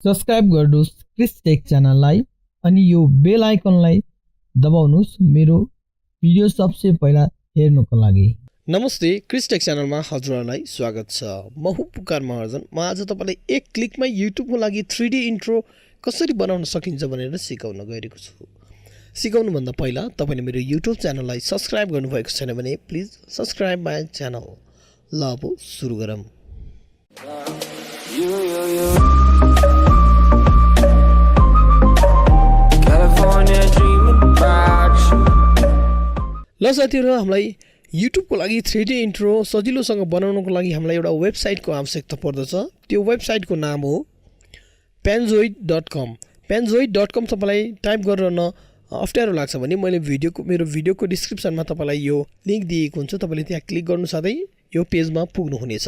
Subscribe गर्नुहोस् Krrish take च्यानललाई अनि यो बेल आइकनलाई दबाउनुहोस् मेरो भिडियो सबसे पहिला हेर्नको लागि। नमस्ते, क्रिश टेक च्यानलमा हजुरहरूलाई स्वागत छ। म हुँ पुकार महार्जन। म आज तपाईलाई एक क्लिकमा युट्युबको लागि 3D इन्ट्रो कसरी बनाउन सकिन्छ भनेर सिकाउन गइरहेको छु। सिकाउनु भन्दा पहिला तपाईले मेरो युट्युब च्यानललाई सब्स्क्राइब गर्नुभएको छैन भने प्लिज सब्स्क्राइब माय च्यानल। ल अब सुरु गरौँ। ल साथीहरु, हामीलाई युट्युबको लागि 3D इन्ट्रो सजिलोसँग बनाउनको लागि हामीलाई एउटा वेबसाइटको आवश्यकता पर्दछ। त्यो वेबसाइटको नाम हो panzoid.com। panzoid.com तपाईलाई टाइप गर्न अप्ठ्यारो लाग्छ भने मैले मेरो भिडियोको डिस्क्रिप्सनमा तपाईलाई यो लिंक दिएको हुन्छ। तपाईले त्यहाँ क्लिक गर्नु साथै यो पेजमा पुग्नु हुनेछ।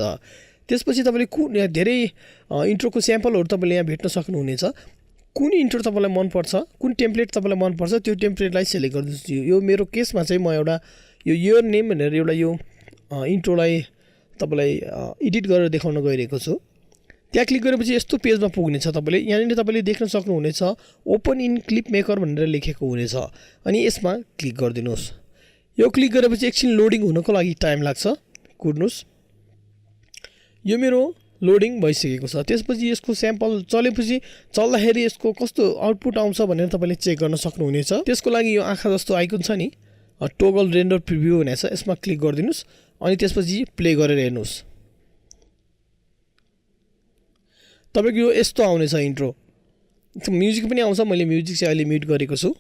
त्यसपछि तपाईले धेरै इन्ट्रोको स्याम्पलहरु तपाईले यहाँ भेट्न सक्नुहुनेछ। कुन इन्ट्रो तपाईलाई मन पर्छ, कुन टेम्प्लेट तपाईलाई मन पर्छ त्यो टेम्प्लेटलाई सिलेक्ट गर्दिन्छु। यो मेरो केसमा चाहिँ म एउटा यो योर नेम भनेर एउटा यो इन्ट्रोलाई तपाईलाई एडिट गरेर देखाउन गइरहेको छु। त्यहाँ क्लिक गरेपछि यस्तो पेजमा पुग्नेछ। तपाईले यहाँनिर तपाईले देख्न सक्नुहुनेछ ओपन इन क्लिप मेकर भनेर लेखेको हुनेछ। अनि यसमा क्लिक गर्दिनुस्। यो क्लिक गरेपछि एकछिन लोडिङ हुनको लागि टाइम लाग्छ। कुर्नुस्। यो मेरो लोडिङ भइसकेको छ। त्यसपछि यसको स्याम्पल चलेपछि चल्दाखेरि यसको कस्तो आउटपुट आउँछ भनेर तपाईले चेक गर्न सक्नुहुनेछ। त्यसको लागि यो आँखा जस्तो आइकन छ नि, टोगल रेन्डर प्रिभ्यू भनेको छ, यसमा क्लिक गर्दिनुस् अनि त्यसपछि प्ले गरेर हेर्नुस्। तपाईको यो यस्तो आउनेछ इन्ट्रो। म्युजिक पनि आउँछ। मैले म्युजिक चाहिँ अहिले म्युट गरेको छु।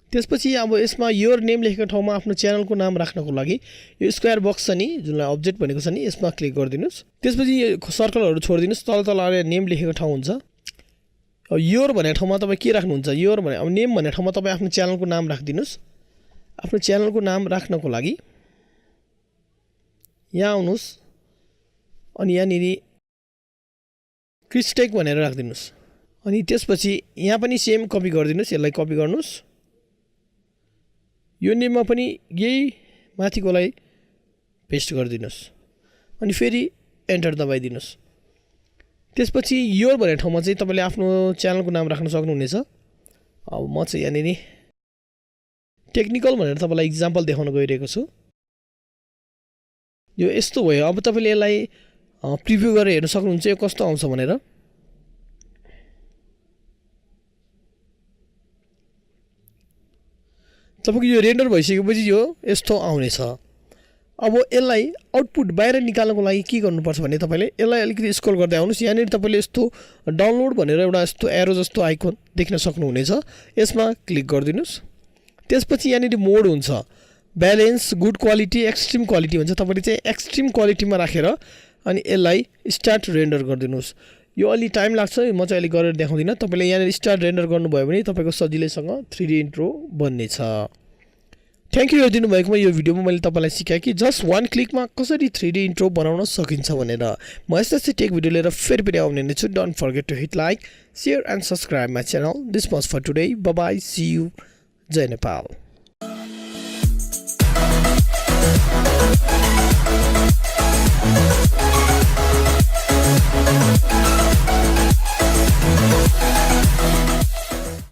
त्यसपछि अब यसमा योर नेम लेखेको ठाउँमा आफ्नो च्यानलको नाम राख्नको लागि यो स्क्वायर बक्स छ नि, जुनलाई अब्जेक्ट भनेको छ नि, यसमा क्लिक गर्दिनुस्। त्यसपछि यो सर्कलहरु छोड्दिनुस्। तल नेम लेखेको ठाउँ हुन्छ। अब योर भन्ने ठाउँमा तपाई के राख्नुहुन्छ? योर भने अब नेम भन्ने ठाउँमा तपाई आफ्नो च्यानलको नाम राख्दिनुस्। आफ्नो च्यानलको नाम राख्नको लागि यहाँ आउनुस् अनि यहाँनिर क्रिश टेक भनेर राख्दिनुस्। अनि त्यसपछि यहाँ पनि सेम कपी गर्दिनुस्। यसलाई कपी गर्नुस्। यो नेममा पनि यही माथिकोलाई पेस्ट गर्दिनुस् अनि फेरि एन्टर दबाइदिनुस्। त्यसपछि योर भन्ने ठाउँमा चाहिँ तपाईले आफ्नो च्यानलको नाम राख्न सक्नुहुनेछ। अब म चाहिँ यहाँनिर टेक्निकल भनेर तपाईलाई एक्जाम्पल देखाउन गइरहेको छु। यो यस्तो भयो। अब तपाईले यसलाई प्रिभ्यू गरेर हेर्न सक्नुहुन्छ यो कस्तो आउँछ भनेर। तपाईको यो रेन्डर भइसकेपछि यो यस्तो आउनेछ। अब यसलाई आउटपुट बाहिर निकाल्नको लागि के गर्नुपर्छ भने तपाईले यसलाई अलिकति स्क्रल गर्दै आउनुस्। यहाँनिर तपाईले यस्तो डाउनलोड भनेर एउटा यस्तो एरो जस्तो आइकन देख्न सक्नुहुनेछ। यसमा क्लिक गर्दिनुस्। त्यसपछि यहाँनिर मोड हुन्छ, balance, good quality, extreme quality हुन्छ। तपाईले चाहिँ एक्सट्रिम क्वालिटीमा राखेर अनि यसलाई स्टार्ट रेन्डर गर्दिनुस्। यो अलि टाइम लाग्छ। म चाहिँ अलि गरेर देखाउँदिन। तपाईले यहाँनिर स्टार्ट रेन्डर गर्नुभयो भने तपाईको सजिलैसँग 3D इन्ट्रो बन्नेछ। थ्यांक यू हेरिदिनु भएकोमा। यो भिडियोमा मैले तपाईलाई सिकाएँ कि जस्ट 1 क्लिकमा कसरी 3D इन्ट्रो बनाउन सकिन्छ भनेर। म यस्तै टेक भिडियो लिएर फेरि आउने नै छु। Don't forget to hit like, share and subscribe my channel. This was for today. Bye bye, see you. जय नेपाल।